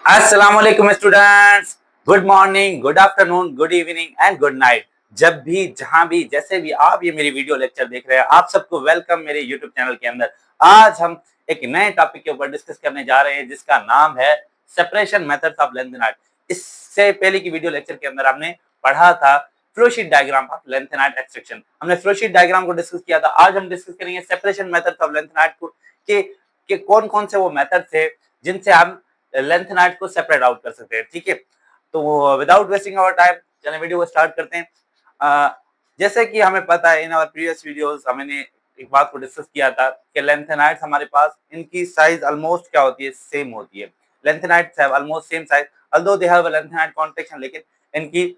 अस्सलाम वालेकुम students. Good morning, good afternoon, good evening and good night. जब भी, जहां भी, जैसे भी आप ये मेरी वीडियो लेक्चर देख रहे हैं, आप सबको वेलकम मेरे यूट्यूब चैनल के अंदर। आज हम एक नए टॉपिक के ऊपर डिस्कस करने जा रहे हैं जिसका नाम है separation methods of length and height. इससे पहले की वीडियो लेक्चर के अंदर हमने पढ़ा था flowsheet diagram of lanthanide extraction. हमने फ्लोशीट डायग्राम को डिस्कस किया था। आज हम डिस्कस करेंगे separation methods of lanthanide को कि कौन कौन से वो मेथड्स है जिनसे हम लेंथ एंड हाइट को सेपरेट आउट कर सकते हैं। ठीक है, तो विदाउट वेस्टिंग आवर टाइम चलिए वीडियो को स्टार्ट करते हैं। जैसे कि हमें पता है, इन आवर प्रीवियस वीडियोस हमने एक बात को डिस्कस किया था कि लेंथ एंड हाइट हमारे पास इनकी साइज ऑलमोस्ट क्या होती है, सेम होती है। Length and height have almost same size, although they have a length and height contraction, लेकिन इनकी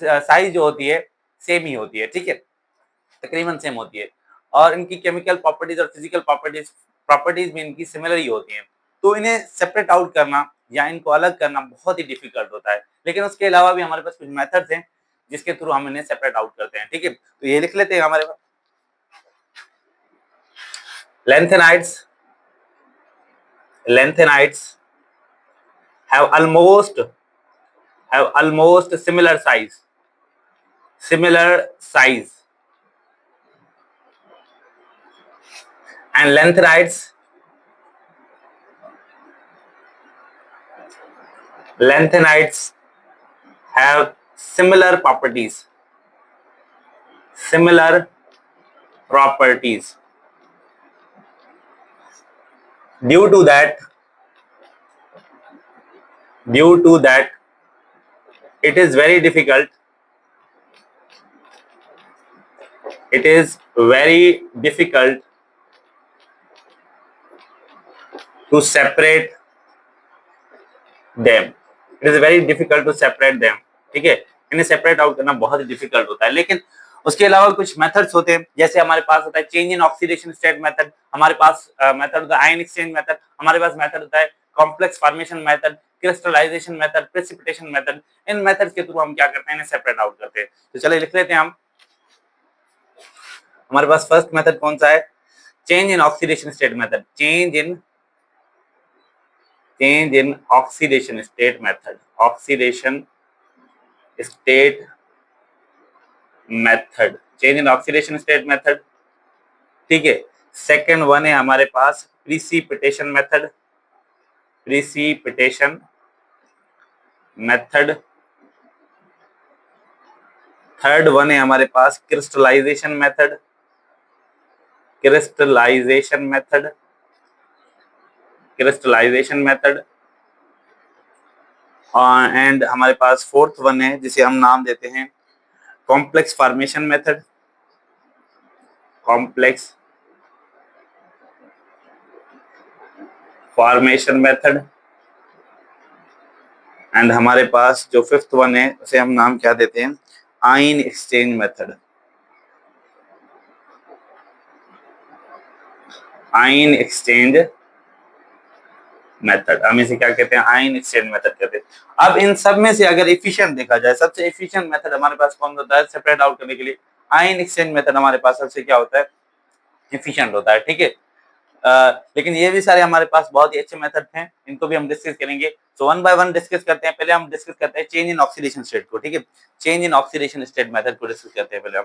साइज जो होती है सेम ही होती है। ठीक है, तकरीबन सेम होती है। और इनकी केमिकल प्रॉपर्टीज और फिजिकल प्रॉपर्टीज भी इनकी सिमिलर ही होती हैं। तो इन्हें सेपरेट आउट करना या इनको अलग करना बहुत ही डिफिकल्ट होता है, लेकिन उसके अलावा भी हमारे पास कुछ मेथड्स हैं जिसके थ्रू हम इन्हें सेपरेट आउट करते हैं। ठीक है, तो ये लिख लेते हैं हमारे पास lanthanides lanthanides have almost similar size, and lanthanides have similar properties. Due to that, it is very difficult. It is very difficult to separate them. It is very difficult to separate them. ठीक है, इन्हें separate out करना बहुत ही difficult होता है। लेकिन उसके अलावा कुछ मेथड्स होते हैं, जैसे हमारे पास होता है change in oxidation state method, हमारे पास मेथड होता है आयन एक्सचेंज मेथड, हमारे पास मेथड होता है complex formation method, crystallisation method, precipitation method. इन मेथड्स के थ्रू हम क्या करते हैं, इन्हें सेपरेट आउट करते हैं। तो चलिए लिख लेते हैं हम। हमारे पास फर्स्ट मेथड कौन सा है, change in oxidation state method. Change in oxidation state method, oxidation state method, change in oxidation state method. ठीक है, सेकंड वन है हमारे पास precipitation method, precipitation method. Third one है हमारे पास crystallisation method, crystallisation method, crystallisation method. And हमारे पास फोर्थ वन है जिसे हम नाम देते हैं complex formation method, complex formation method. And हमारे पास जो फिफ्थ वन है उसे हम नाम क्या देते हैं, ion exchange method, ion exchange method. हम इसे क्या कहते हैं, आयन एक्सचेंज मेथड कहते हैं। अब इन सब में से अगर एफिशिएंट देखा जाए, सबसे एफिशिएंट मेथड हमारे पास कौन होता है सेपरेट आउट करने के लिए, आयन एक्सचेंज मेथड हमारे पास सबसे क्या होता है, एफिशिएंट होता है। ठीक है, लेकिन ये भी सारे हमारे पास बहुत ही अच्छे मेथड हैं, इनको भी हम डिस्कस करेंगे। तो वन बाय वन डिस्कस करते हैं। पहले हम डिस्कस करते हैं चेंज इन ऑक्सीडेशन स्टेट को। ठीक है, change in oxidation state method को डिस्कस करते हैं पहले हम।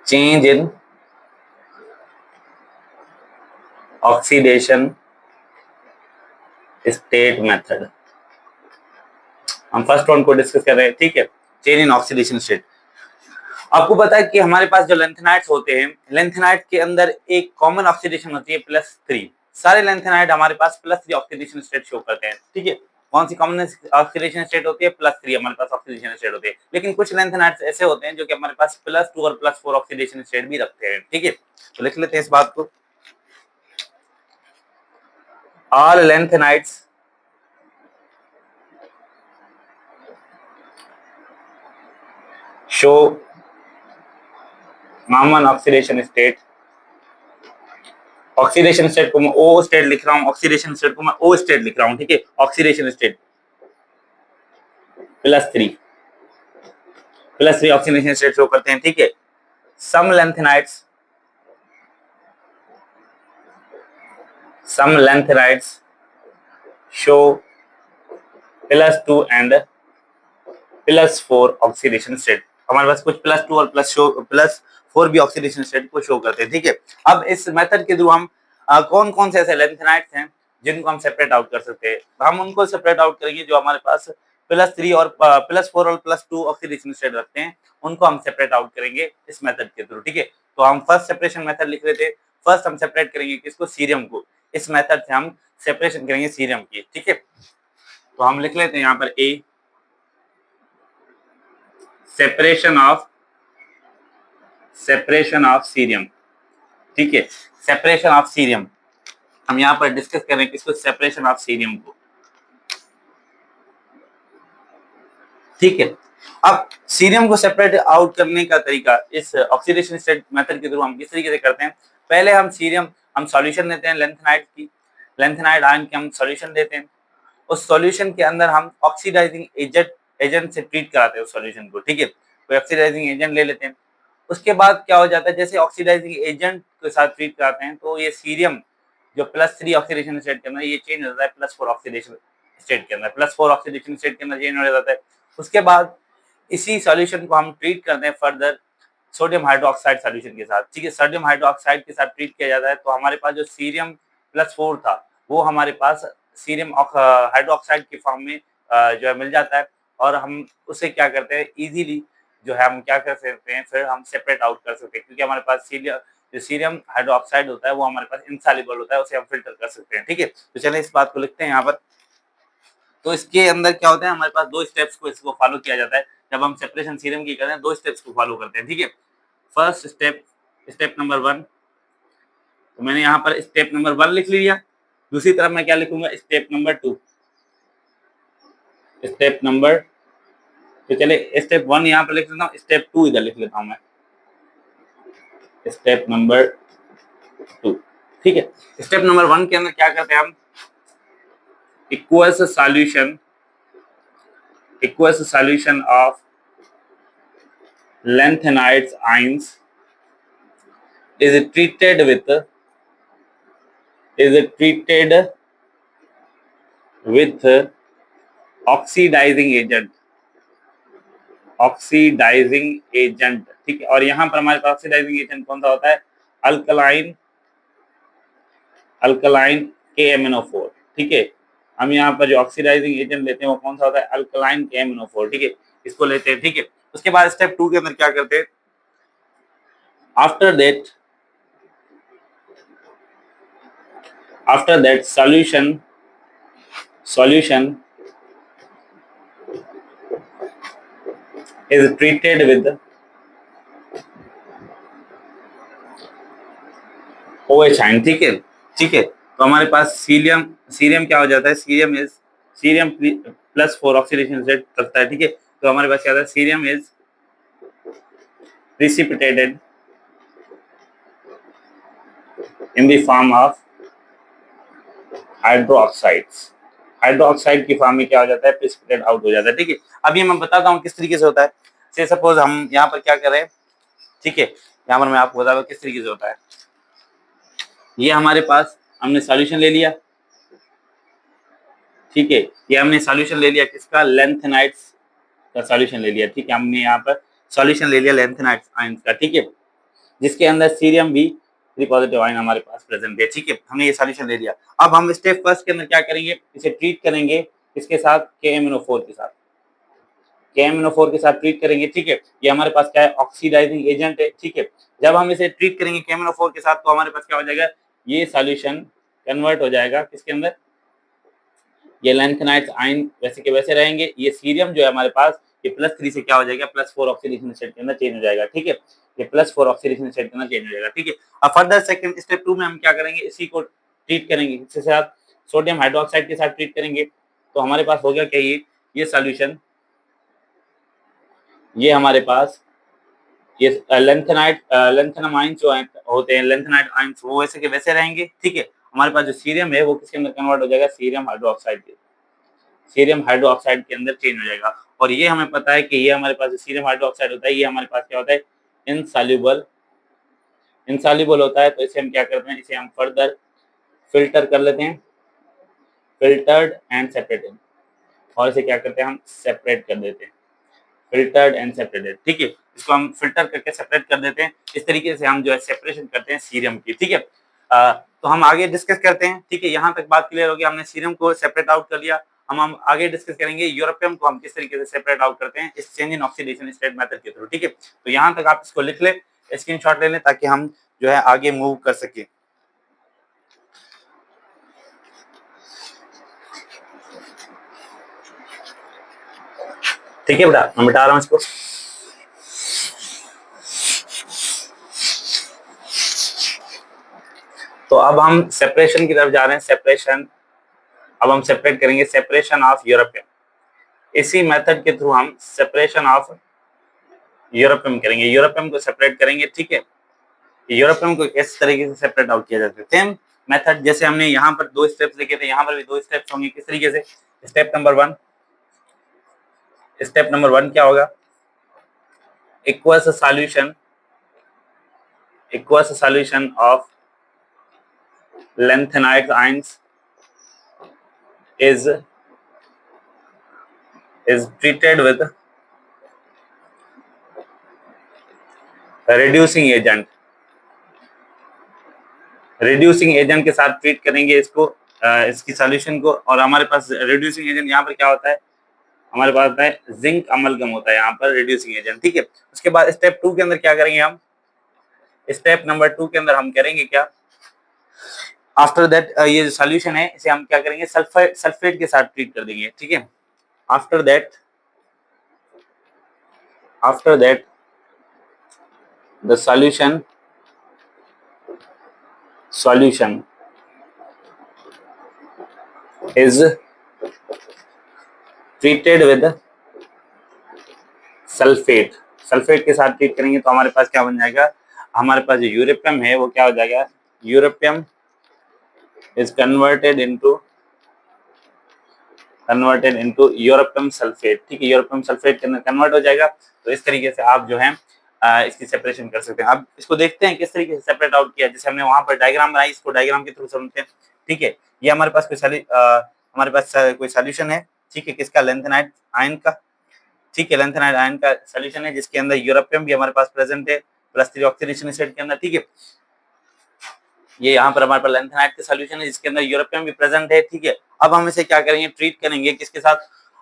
Change in oxidation state method, हम फर्स्ट वन को डिस्कस कर रहे हैं। ठीक है, चेंज इन ऑक्सीडेशन स्टेट। आपको पता है कि हमारे पास जो लेंथेनाइड्स होते हैं, लेंथेनाइड के अंदर एक कॉमन ऑक्सीडेशन होती है +3। सारे लेंथेनाइड हमारे पास +3 ऑक्सीडेशन स्टेट शो करते हैं। ठीक है, कौन सी कॉमन ऑक्सीडेशन स्टेट होती है, +3 हमारे पास ऑक्सीडेशन स्टेट होते हैं। लेकिन कुछ लेंथेनाइड्स ऐसे होते हैं जो कि हमारे पास +2 और +4 ऑक्सीडेशन स्टेट भी रखते हैं। ठीक है, तो लिख लेते हैं इस बात को। All lanthanides show common oxidation state. Oxidation state को मैं ओ स्टेट लिख रहा हूँ, ऑक्सीडेशन स्टेट को मैं ओ स्टेट लिख रहा हूँ। ठीक है, oxidation state +3 oxidation state show करते हैं। ठीक है, some lanthanides show +2 and +4 oxidation state. हमारे पास कुछ +2 और +4 भी ऑक्सीडेशन स्टेट को शो करते हैं। ठीक है, अब इस मेथड के थ्रू हम कौन कौन से ऐसे लैंथेनाइड्स हैं जिनको हम सेपरेट आउट कर सकते हैं। हम उनको सेपरेट आउट करेंगे जो हमारे पास +3 और +4 और +2 ऑक्सीडेशन स्टेट रखते हैं, उनको हम सेपरेट आउट करेंगे इस मेथड के थ्रू। ठीक है, तो हम फर्स्ट सेपरेशन मेथड लिख रहे थे। फर्स्ट हम सेपरेट करेंगे किसको, सीरियम को। इस मेथड से हम सेपरेशन करेंगे सीरियम की। ठीक है, तो हम लिख लेते हैं यहाँ पर ए, सेपरेशन ऑफ सीरियम। ठीक है, सेपरेशन ऑफ सीरियम हम यहाँ पर डिस्कस कर रहे हैं किसको, सेपरेशन ऑफ सीरियम को। ठीक है, अब सीरियम को सेपरेट आउट करने का तरीका इस ऑक्सीडेशन स्टेट मेथड के थ्रू हम किस तरीके से करते हैं। पहले हम सॉल्यूशन देते हैं लैंथेनाइड की, लैंथेनाइड आयन की हम सॉल्यूशन देते हैं। उस सॉल्यूशन के अंदर हम ऑक्सीडाइजिंग एजेंट से ट्रीट कराते हैं उस सॉल्यूशन को। ठीक है, कोई ऑक्सीडाइजिंग एजेंट ले लेते हैं। उसके बाद क्या हो जाता है, जैसे ऑक्सीडाइजिंग एजेंट के साथ ट्रीट कराते हैं तो ये सीरियम जो +3 ऑक्सीडेशन स्टेट के अंदर ये चेंज हो जाता है +4 ऑक्सीडेशन स्टेट के अंदर, +4 ऑक्सीडेशन स्टेट के अंदर चेंज हो जाता है। उसके बाद इसी सॉल्यूशन को हम ट्रीट करते हैं फर्दर सोडियम हाइड्रोक्साइड सॉल्यूशन के साथ। ठीक है, सोडियम हाइड्रोक्साइड के साथ ट्रीट किया जाता है तो हमारे पास जो सीरियम +4 था वो हमारे पास सीरियम हाइड्रोक्साइड की फॉर्म में जो है मिल जाता है, और हम उसे क्या करते हैं इजीली जो है हम क्या कर सकते हैं, फिर हम सेपरेट आउट कर सकते हैं, क्योंकि हमारे पास जो सीरियम हाइड्रोक्साइड होता है वो हमारे पास इनसॉल्युबल होता है, उसे हम फिल्टर कर सकते हैं। ठीक है, तो चलिए इस बात को लिखते हैं यहाँ पर। तो इसके अंदर क्या होता है, हमारे पास 2 स्टेप्स को इसको फॉलो किया जाता है। जब हम सेपरेशन सीरियम की करते हैं 2 स्टेप्स को फॉलो करते हैं। ठीक है, फर्स्ट स्टेप नंबर 1, तो मैंने यहाँ पर स्टेप नंबर 1 लिख लिया। दूसरी तरफ मैं क्या लिखूंगा, स्टेप नंबर 2, स्टेप नंबर, तो चलिए स्टेप 1 यहाँ पर लिख लेता हूँ, स्टेप 2 इधर लिख लेता हूँ मैं, स्टेप नंबर 2। ठीक है, स्टेप नंबर 1 के अंदर क्या करते हैं हम, aqueous solution of lanthanides ions is treated with oxidizing agent. ठीक है, और यहाँ पर हमारे पास ऑक्सीडाइजिंग एजेंट कौन सा होता है, अल्कलाइन KMnO4। ठीक है, हम यहाँ पर जो ऑक्सीडाइजिंग एजेंट लेते हैं वो कौन सा होता है, अल्कलाइन KMnO4। ठीक है, इसको लेते हैं। ठीक है, उसके बाद स्टेप 2 के अंदर क्या करते हैं, after that solution is treated with OH ion। ठीक है, ठीक है, तो हमारे पास सीरियम क्या हो जाता है, सीरियम +4 ऑक्सीडेशन स्टेट रखता है। ठीक है, तो हमारे पास क्या होता है, cerium is precipitated in the form of hydroxide की फॉर्म में क्या हो जाता है, प्रेसिपिटेट आउट हो जाता है। ठीक है, अभी मैं बताता हूँ किस तरीके से होता है। से सपोज हम यहाँ पर क्या कर रहे हैं, ठीक है, यहाँ पर मैं आपको बता दूं किस तरीके से होता है। ये हमारे पास हमने सॉल्यूशन ले लिया। ठीक है, ये हमने सॉल्यूशन ले लिया किसका, लैंथेनाइड्स का सॉल्यूशन ले लिया। ठीक है, हमने यहाँ पर सॉल्यूशन ले लिया लैंथेनाइड्स आयंस का। ठीक है, जिसके अंदर सीरियम भी 3 पॉजिटिव आयन हमारे पास प्रेजेंट है। ठीक है, हमने ये सॉल्यूशन ले लिया। अब हम स्टेप फर्स्ट के अंदर क्या करेंगे, इसे ट्रीट करेंगे इसके साथ, KMnO4 के साथ, KMnO4 के साथ ट्रीट करेंगे। ठीक है, ये हमारे पास क्या है, ऑक्सीडाइजिंग एजेंट है। ठीक है, जब हम इसे ट्रीट करेंगे KMnO4 के साथ तो हमारे पास क्या हो जाएगा, ये सॉल्यूशन कन्वर्ट हो जाएगा किसके अंदर, ये लैंथेनाइड्स आयन वैसे के वैसे रहेंगे। ये सीरियम जो है हमारे पास ये +3 से क्या हो जाएगा, +4 ऑक्सीडेशन स्टेट के अंदर चेंज हो जाएगा। ठीक है, ये +4 ऑक्सीडेशन स्टेट के अंदर चेंज हो जाएगा। ठीक है, अब फर्दर सेकंड स्टेप 2 में हम क्या करेंगे, इसी को ट्रीट करेंगे इसके साथ, सोडियम हाइड्रोक्साइड के साथ ट्रीट करेंगे। तो हमारे पास हो गया क्या, ये सॉल्यूशन, ये हमारे पास ये लैंथेनाम आयंस जो होते हैं, लैंथेनाइड आयंस वो वैसे के वैसे रहेंगे। ठीक है, हमारे पास जो सीरियम है वो किसके अंदर कन्वर्ट हो जाएगा, सीरियम हाइड्रोक्साइड के अंदर चेंज हो जाएगा। और ये हमें पता है कि ये हमारे पास सीरियम हाइड्रोक्साइड होता है, ये हमारे पास क्या होता है, इनसॉल्युबल होता है। तो इसे हम क्या करते हैं, इसे हम फर्दर फिल्टर कर लेते हैं, फिल्टर्ड एंड सेपरेटेड, और इसे क्या करते हैं हम सेपरेट कर देते हैं, फिल्टर्ड एंड सेपरेटेड। ठीक है, इसको हम फिल्टर करके सेपरेट कर देते हैं। इस तरीके से हम जो है सेपरेशन करते हैं सीरम की। ठीक है, तो हम आगे डिस्कस करते हैं। ठीक है, यहाँ तक बात क्लियर होगी, हमने सीरम को सेपरेट आउट कर लिया। हम आगे डिस्कस करेंगे यूरोपियम को हम किस तरीके से सेपरेट आउट करते हैं इस change in oxidation state method के थ्रू। ठीक है, तो यहाँ तक आप इसको लिख ले, स्क्रीनशॉट ले लें, ताकि हम जो है आगे मूव कर सके। ठीक है बेटा, मैं मिटा रहा हूँ इसको। तो अब हम सेपरेशन की तरफ जा रहे हैं, सेपरेशन। अब हम सेपरेट करेंगे, सेपरेशन ऑफ यूरोपियम। इसी मेथड के थ्रू हम सेपरेशन ऑफ यूरोपियम करेंगे, यूरोपियम को सेपरेट करेंगे। ठीक है, यूरोपियम को इस तरीके से सेपरेट आउट किया जाता है। सेम मेथड जैसे हमने यहाँ पर 2 स्टेप्स लिखे थे, यहाँ पर भी 2 स्टेप्स होंगे। किस तरीके से? स्टेप नंबर 1, स्टेप नंबर 1 क्या होगा? Equals solution, equals solution of lanthanide ions is treated with reducing agent, reducing agent के साथ ट्रीट करेंगे इसको, इसकी सॉल्यूशन को। और हमारे पास रिड्यूसिंग एजेंट यहाँ पर क्या होता है? हमारे पास होता है जिंक अमलगम होता है यहाँ पर रिड्यूसिंग एजेंट। ठीक है, उसके बाद स्टेप 2 के अंदर क्या करेंगे हम? स्टेप नंबर 2 के अंदर हम करेंगे क्या? आफ्टर दैट ये जो सॉल्यूशन है इसे हम क्या करेंगे? सल्फेट के साथ ट्रीट कर देंगे। ठीक है, after that the solution is treated with sulphate, sulphate के साथ ट्रीट करेंगे तो हमारे पास क्या बन जाएगा? हमारे पास जो यूरोपियम है वो क्या हो जाएगा? Europium is converted into europium sulphate. ठीक है, यूरोपियम सल्फेट के अंदर कन्वर्ट हो जाएगा। तो इस तरीके से आप जो है इसकी सेपरेशन कर सकते हैं। अब इसको देखते हैं किस तरीके से सेपरेट आउट किया। जैसे हमने वहां पर डायग्राम बनाई, इसको डायग्राम के थ्रू समझते हैं। ठीक है, ये हमारे पास हमारे पास कोई सॉल्यूशन है। ठीक है, किसका? लैंथेनाइड आयन का। ठीक है, लैंथेनाइड आयन का सॉल्यूशन है जिसके अंदर यूरोपियम भी हमारे पास प्रेजेंट है +3 ऑक्सीडेशन स्टेट के अंदर। ठीक है, ये यहाँ पर हमारे पास लैंथेनाइड का सॉल्यूशन है जिसके अंदर यूरोपियम भी प्रेजेंट है। ठीक है, अब हम इसे क्या करेंगे? ट्रीट करेंगे किसके साथ?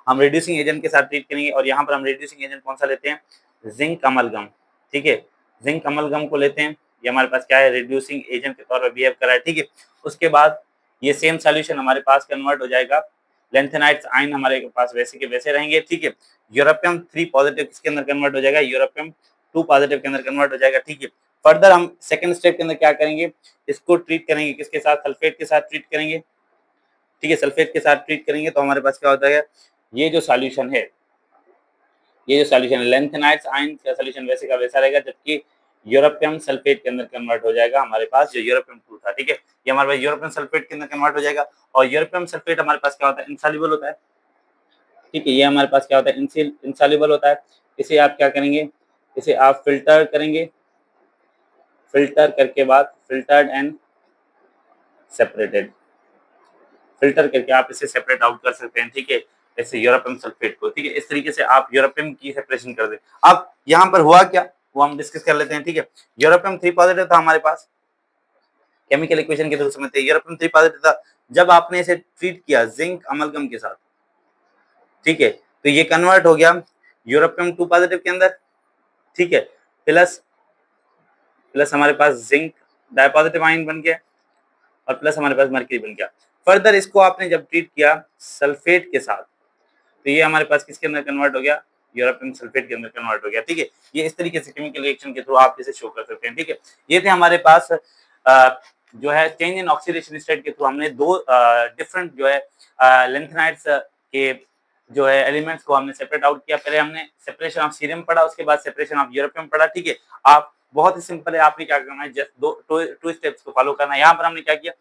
हम रिड्यूसिंग एजेंट के साथ ट्रीट करेंगे। और यहाँ पर हम रिड्यूसिंग एजेंट कौन सा लेते हैं? Zinc amalgam. ठीक है, जिंक अमलगम को लेते हैं। ये हमारे पास क्या है? रिड्यूसिंग एजेंट के तौर पर बिहेव कर रहा है। ठीक है, उसके बाद ये सेम सॉल्यूशन हमारे पास कन्वर्ट हो जाएगा, लैंथेनाइड्स आयन हमारे पास वैसे के वैसे रहेंगे। ठीक है, यूरोपियम 3 पॉजिटिव किसके अंदर कन्वर्ट हो जाएगा? यूरोपियम 2 पॉजिटिव के अंदर कन्वर्ट हो जाएगा। ठीक है, फर्दर हम सेकंड स्टेप के अंदर क्या करेंगे? इसको ट्रीट करेंगे किसके साथ? सल्फेट के साथ ट्रीट करेंगे। ठीक है, सल्फेट के साथ ट्रीट करेंगे तो हमारे पास क्या होता है? ये जो सॉल्यूशन है, ये जो सॉल्यूशन है लैंथेनाइड्स आयन का सॉल्यूशन वैसे का वैसा रहेगा, जबकि यूरोपियम सल्फेट के अंदर कन्वर्ट हो जाएगा हमारे पास जो यूरोपियम 2 था। ठीक है, ये हमारे पास यूरोपियम सल्फेट के अंदर कन्वर्ट हो जाएगा। और यूरोपियम सल्फेट हमारे पास क्या होता है? इनसॉल्युबल होता है। ठीक है, ये हमारे पास क्या होता है? इनसॉल्युबल होता है। इसे आप क्या करेंगे? इसे आप फिल्टर करेंगे, फिल्टर करके बाद फिल्टर्ड एंड सेपरेटेड, फिल्टर करके आप इसे सेपरेट आउट कर सकते हैं। ठीक है, ऐसे यूरोपियम सल्फेट को। ठीक है, इस तरीके से आप यूरोपियम की सेपरेशन कर दे। अब यहाँ पर हुआ क्या वो हम डिस्कस कर लेते हैं। ठीक है, यूरोपियम 3 पॉजिटिव था हमारे पास, केमिकल इक्वेशन के थ्रू समझते हैं। यूरोपियम 3 पॉजिटिव था, जब आपने इसे ट्रीट किया जिंक अमलगम के साथ, ठीक है, तो ये कन्वर्ट हो गया यूरोपियम 2 पॉजिटिव के अंदर। ठीक है, प्लस प्लस हमारे पास जिंक डाइपॉजिटिव आयन बन गया और प्लस हमारे पास मर्क्यूरी बन गया। फर्दर इसको आपने जब ट्रीट किया सल्फेट के साथ तो ये हमारे पास किसके अंदर कन्वर्ट हो गया? यूरोपियम सल्फेट के अंदर कन्वर्ट हो गया। ठीक है, ये इस तरीके से केमिकल रिएक्शन के थ्रू आप इसे शो कर सकते हैं। ठीक है, ये थे हमारे पास जो है चेंज इन ऑक्सीडेशन स्टेट के थ्रू हमने 2 डिफरेंट जो है लैंथेनाइड्स के जो है एलिमेंट्स को हमने सेपरेट आउट किया। पहले हमने सेपरेशन ऑफ सीरियम पढ़ा, उसके बाद सेपरेशन ऑफ यूरोपियम पढ़ा। ठीक है, आप बहुत ही सिंपल है, आपने क्या करना है? जस्ट टू स्टेप्स को फॉलो करना है। यहाँ पर हमने क्या किया?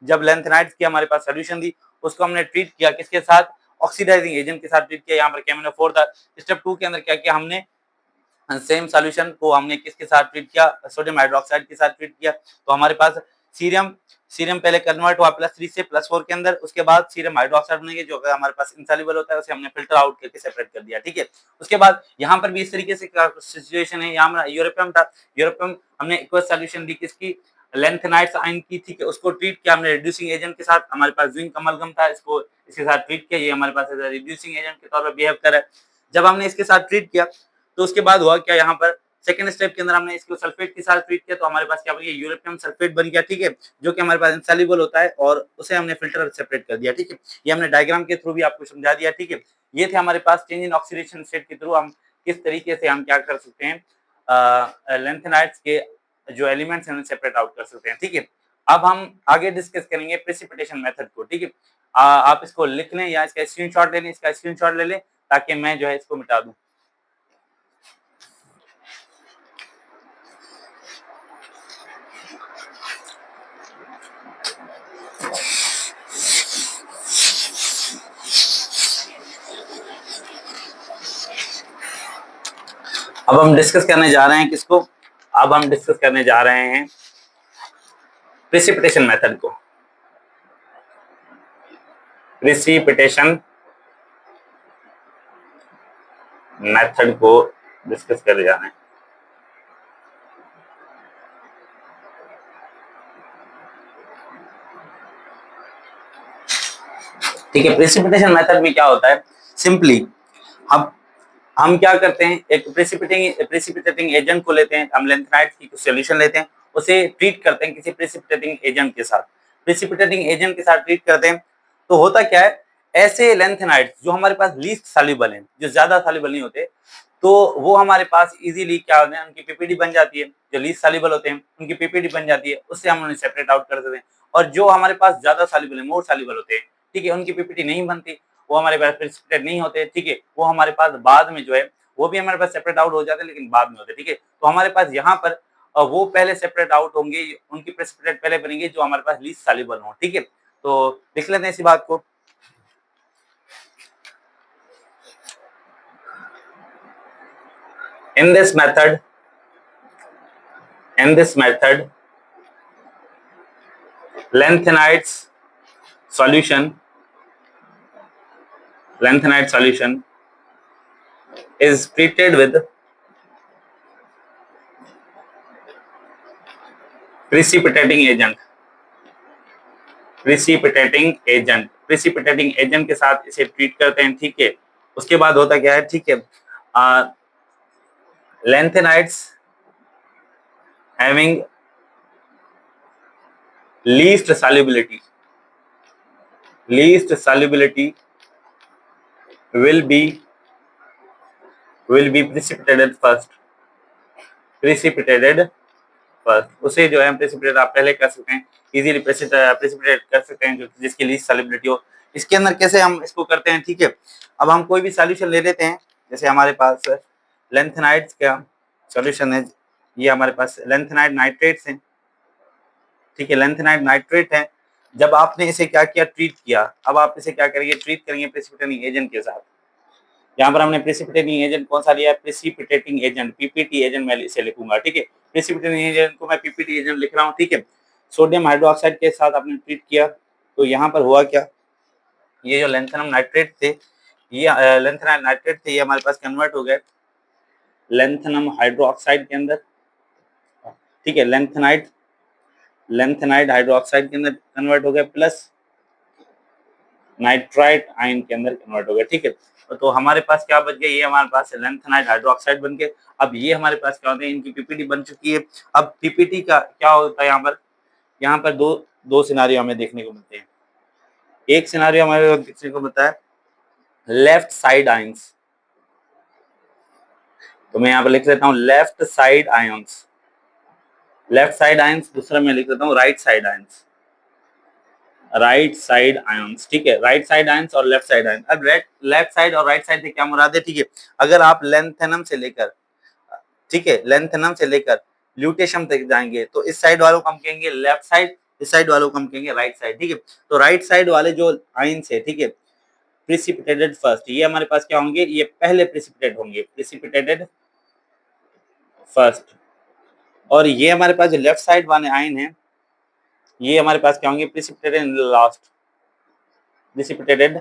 जब लैंथेनाइड्स की हमारे पास सोल्यूशन थी उसको हमने ट्रीट किया किसके साथ? ऑक्सीडाइजिंग एजेंट के साथ ट्रीट किया। यहाँ पर KMnO4 था। स्टेप 2 के अंदर क्या किया हमने? सेम सॉल्यूशन को हमने किसके साथ ट्रीट किया? सोडियम हाइड्रोक्साइड के साथ ट्रीट किया। तो हमारे पास सीरियम सीरम पहले कन्वर्ट हुआ +3 से +4 के अंदर, उसके बाद सीरम हाइड्रोक्साइड बनेंगे जो अगर हमारे पास इनसॉल्युबल होता है उसे हमने फिल्टर आउट करके सेपरेट कर दिया, ठीक है। उसके बाद यहाँ पर भी इस तरीके से सिचुएशन है, यहाँ यूरोपियम था, यूरोपियम हमने एक्वस सॉल्यूशन दी किसकी, लैंथेनाइड्स आयन की, ठीक है, उसको ट्रीट किया हमने रिड्यूसिंग एजेंट के साथ, हमारे पास जिंक अमलगम था, इसको इसके साथ ट्रीट किया, ये हमारे पास रिड्यूसिंग एजेंट के तौर पर बिहेव कर रहा है। जब हमने इसके साथ ट्रीट किया तो उसके बाद हुआ क्या, यहाँ पर सेकंड स्टेप के अंदर हमने इसको सल्फेट के साथ ट्रीट किया तो हमारे पास क्या बन गया, यूरोपियम सल्फेट बन गया, ठीक है, जो कि हमारे पास इनसॉल्युबल होता है और उसे हमने फिल्टर सेपरेट कर दिया, ठीक है। ये हमने डायग्राम के थ्रू भी आपको समझा दिया, ठीक है। ये थे हमारे पास चेंज इन ऑक्सीडेशन स्टेट के थ्रू हम किस तरीके से हम क्या कर सकते हैं, लैंथेनाइड्स के जो एलिमेंट्स हैं उन्हें सेपरेट आउट कर सकते हैं, ठीक है। अब हम आगे डिस्कस करेंगे प्रेसिपिटेशन मेथड को, ठीक है। आप इसको लिख लें या इसका स्क्रीनशॉट ले लें, इसका स्क्रीनशॉट ले लें ताकि मैं जो है इसको मिटा दूं। अब हम डिस्कस करने जा रहे हैं किसको, अब हम डिस्कस करने जा रहे हैं प्रेसिपिटेशन मेथड को, प्रेसिपिटेशन मेथड को डिस्कस करने जा रहे हैं। ठीक है, प्रेसिपिटेशन मेथड में क्या होता है, सिंपली हम क्या करते हैं, एक प्रेसिपिटेटिंग एजेंट को लेते हैं, हम लैंथेनाइड्स की कुछ सॉल्यूशन लेते हैं, उसे ट्रीट करते हैं किसी प्रेसिपिटेटिंग एजेंट के साथ, प्रेसिपिटेटिंग एजेंट के साथ ट्रीट करते हैं तो होता क्या है, ऐसे लैंथेनाइड्स जो हमारे पास लीस्ट सॉल्युबल हैं, जो ज्यादा सॉल्युबल नहीं होते, तो वो हमारे पास इजीली क्या होते हैं, उनकी पीपीडी बन जाती है, जो लीस्ट सॉल्युबल होते हैं उनकी पीपीडी बन जाती है, उससे हम उन्हें सेपरेट आउट कर देते हैं। और जो हमारे पास ज्यादा सॉल्युबल है, मोर सॉल्युबल होते हैं, ठीक है, उनकी पीपीडी नहीं बनती, वो हमारे पास प्रेसिपिटेट नहीं होते, ठीक है, वो हमारे पास बाद में जो है वो भी हमारे पास सेपरेट आउट हो जाते हैं लेकिन बाद में होते हैं, ठीक है। तो हमारे पास यहाँ पर वो पहले सेपरेट आउट होंगे, उनकी प्रेसिपिटेट पहले बनेंगे जो हमारे पास लीस्ट सॉल्युबल हो, ठीक है। तो लिख लेते हैं इसी बात को, in this method lanthanides solution is treated with precipitating agent के साथ इसे ट्रीट करते हैं, ठीक है। उसके बाद होता क्या है, ठीक है, lanthanides having least solubility will be precipitated first, उसे जो है प्रेसिपिटेट आप पहले कर सकते हैं, इजीली प्रेसिपिटेट कर सकते हैं, जो जिसकी लीस्ट सॉल्युबिलिटी हो। इसके अंदर कैसे हम इसको करते हैं, ठीक है। अब हम कोई भी सॉल्यूशन ले लेते हैं, जैसे हमारे पास लैंथेनाइड्स का सॉल्यूशन है, ये हमारे पास लैंथेनाइड नाइट्रेट्स हैं, ठीक है, लैंथेनाइड नाइट्रेट है। जब आपने इसे क्या किया, ट्रीट किया, अब आप इसे क्या करेंगे, ट्रीट करेंगे प्रेसिपिटेटिंग एजेंट के साथ। यहाँ पर हमने प्रेसिपिटेटिंग एजेंट कौन सा लिया है, प्रेसिपिटेटिंग एजेंट, पीपीटी एजेंट मैं इसे लिखूंगा, ठीक है, प्रेसिपिटेटिंग एजेंट को मैं पीपीटी एजेंट लिख रहा हूँ, ठीक है। सोडियम हाइड्रोक्साइड के साथ आपने ट्रीट किया तो यहाँ पर हुआ क्या, ये जो लैंथेनम नाइट्रेट थे, ये लैंथेनाइड नाइट्रेट थे, ये हमारे पास कन्वर्ट हो गए लैंथेनम हाइड्रोक्साइड के अंदर, ठीक है, लैंथेनाइड हाइड्रोक्साइड के अंदर कन्वर्ट हो गए, प्लस नाइट्राइट आयन के अंदर कन्वर्ट हो गया, ठीक है। तो हमारे पास क्या बच गया, ये हमारे पास लैंथेनाइड हाइड्रोक्साइड बन के, अब ये हमारे पास क्या होते हैं, इनकी पीपीटी बन चुकी है। अब पीपीटी का क्या होता है, यहाँ पर दो सिनारियो हमें देखने को मिलते हैं। एक सिनारियो हमारे देखने को मिलता है लेफ्ट साइड आयंस, तो मैं यहाँ पर लिख लेता हूँ लेफ्ट साइड आयंस, दूसरा मैं लिख लेता हूँ राइट साइड आयंस, ठीक है, राइट साइड आयंस और लेफ्ट साइड आयंस। अब लेफ्ट साइड और राइट साइड से क्या मुराद है, ठीक है, अगर आप लैंथेनम से लेकर, ठीक है, लैंथेनम से लेकर ल्यूटेशियम तक जाएंगे तो इस साइड वालों को हम कहेंगे लेफ्ट साइड, इस साइड वालों को हम कहेंगे राइट साइड, ठीक है। तो राइट साइड वाले जो आयंस है, ठीक है, प्रेसिपिटेटेड फर्स्ट, ये हमारे पास क्या होंगे, ये पहले प्रेसिपिटेट होंगे, प्रेसिपिटेटेड फर्स्ट। और ये हमारे पास जो लेफ्ट साइड वाले आयन है, ये हमारे पास क्या होंगे, precipitated in last, precipitated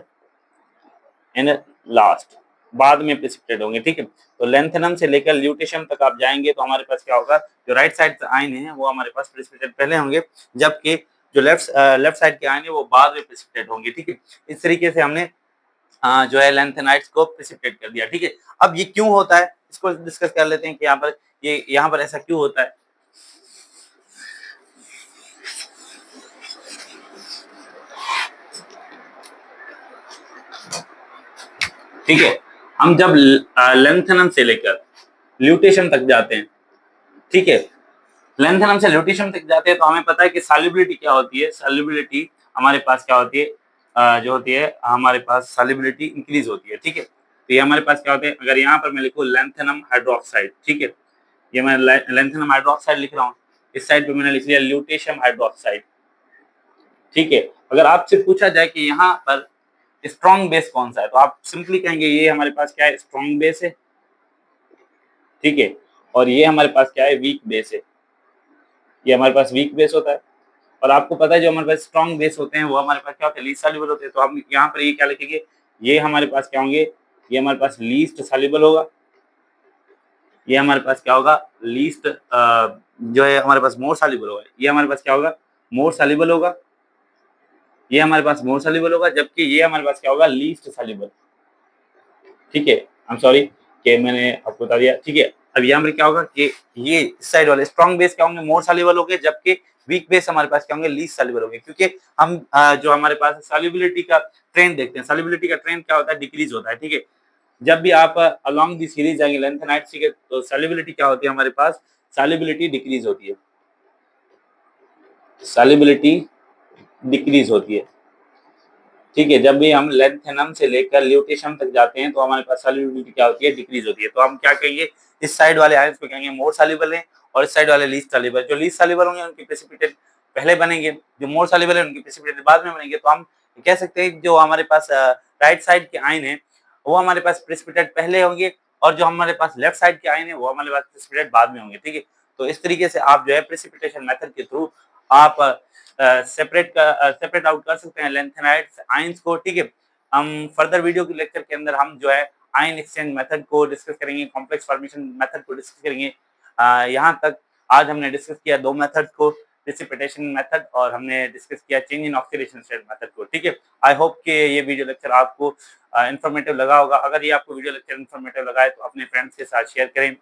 in last, बाद में प्रिसिपिटेट होंगे, ठीक है। तो लेंथेनम से लेकर ल्यूटेशियम तक आप जाएंगे तो हमारे पास क्या होगा, जो राइट साइड आयन है वो हमारे पास प्रिसिपिटेट पहले होंगे, जबकि जो लेफ्ट साइड के आयन है वो बाद में प्रिसिपिटेट होंगे, ठीक है। इस तरीके से हमने जो है लेंथेनाइट्स को प्रिसिपिटेट कर दिया, ठीक है। अब ये क्यों होता है इसको डिस्कस कर लेते हैं कि यहाँ पर ऐसा क्यों होता है। ठीक है, हम जब लेंथेनम से लेकर ल्यूटेशियम तक जाते हैं, ठीक है, लेंथेनम से ल्यूटेशियम तक जाते हैं तो हमें पता है कि सॉल्युबिलिटी क्या होती है, सॉल्युबिलिटी हमारे पास क्या होती है, जो होती है हमारे पास सॉल्युबिलिटी इंक्रीज होती है, ठीक है। तो ये हमारे पास क्या होते हैं, अगर यहाँ पर मैं लिखूँ लेंथेनम हाइड्रोक्साइड, ठीक है, ये मैं लेंथेनम हाइड्रोक्साइड लिख रहा हूँ, इस साइड पे मैंने लिख लिया ल्यूटेशियम हाइड्रोक्साइड, ठीक है। अगर आपसे पूछा जाए कि यहाँ पर स्ट्रॉन्ग बेस कौन सा है, तो आप सिंपली कहेंगे ये हमारे पास क्या है, स्ट्रॉन्ग बेस है, ठीक है, और ये हमारे पास क्या है, वीक बेस है, ये हमारे पास वीक बेस होता है। और आपको पता है जो हमारे पास स्ट्रॉन्ग बेस होते हैं वो हमारे पास क्या होते हैं, लीस्ट सॉल्युबल होते हैं। तो हम यहाँ पर ये क्या लिखेंगे, ये हमारे पास क्या होंगे, ये हमारे पास लीस्ट सॉल्युबल होगा, ये हमारे पास क्या होगा, लीस्ट जो है हमारे पास मोर सॉल्युबल होगा, ये हमारे पास क्या होगा, मोर सॉल्युबल होगा, ये हमारे पास मोर सॉल्युबल होगा, जबकि ये हमारे पास क्या होगा, लीस्ट सॉल्युबल, ठीक है। आई एम सॉरी कि मैंने आपको बता दिया, ठीक है। अब यहाँ पर क्या होगा कि ये इस साइड वाले स्ट्रॉन्ग बेस क्या होंगे, मोर सॉल्युबल होंगे, जबकि वीक बेस हमारे पास क्या होंगे, लीस्ट सॉल्युबल होंगे, क्योंकि हम जो हमारे पास सॉल्युबिलिटी का ट्रेंड देखते हैं, सॉल्युबिलिटी का ट्रेंड क्या होता है, डिक्रीज होता है, ठीक है। जब भी आप अलोंग दी सीरीज जाएंगे लेंथेनाइट, ठीक है, तो सॉल्युबिलिटी क्या होती है हमारे पास, सॉल्युबिलिटी डिक्रीज होती है, सॉल्युबिलिटी डिक्रीज होती है, ठीक है। जब भी हम लेंथेनम से लेकर ल्यूटेशियम तक जाते हैं तो हमारे पास सॉल्युबिलिटी क्या होती है, डिक्रीज होती है। तो हम क्या कहेंगे, इस साइड वाले आयंस को कहेंगे मोर सॉल्युबल है, और इस साइड वाले लीस्ट सॉल्युबल। जो लीस्ट सॉल्युबल होंगे उनके प्रेसिपिटेट पहले बनेंगे, जो मोर सॉल्युबल है उनके प्रेसिपिटेट बाद में बनेंगे। तो हम कह सकते हैं जो हमारे पास राइट साइड के आयन है वो हमारे पास प्रेसिपिटेट पहले होंगे, और जो हमारे पास लेफ्ट साइड के आयन है वो हमारे पास प्रेसिपिटेट बाद में होंगे, ठीक है। तो इस तरीके से आप जो है प्रेसिपिटेशन मेथड के थ्रू आप सेपरेट आउट कर सकते हैं लेंथेनाइट्स आयंस को, ठीक है। हम फर्दर वीडियो के लेक्चर के अंदर हम जो है आयन एक्सचेंज मेथड को डिस्कस करेंगे, कॉम्प्लेक्स फॉर्मेशन मेथड को डिस्कस करेंगे। यहाँ तक आज हमने डिस्कस किया दो मेथड को, प्रेसिपिटेशन मेथड और हमने डिस्कस किया change in oxidation state method को, ठीक है। आई होप कि ये वीडियो लेक्चर आपको इन्फॉर्मेटिव लगा होगा। अगर ये आपको वीडियो लेक्चर इन्फॉर्मेटिव लगा है तो अपने फ्रेंड्स के साथ शेयर करें।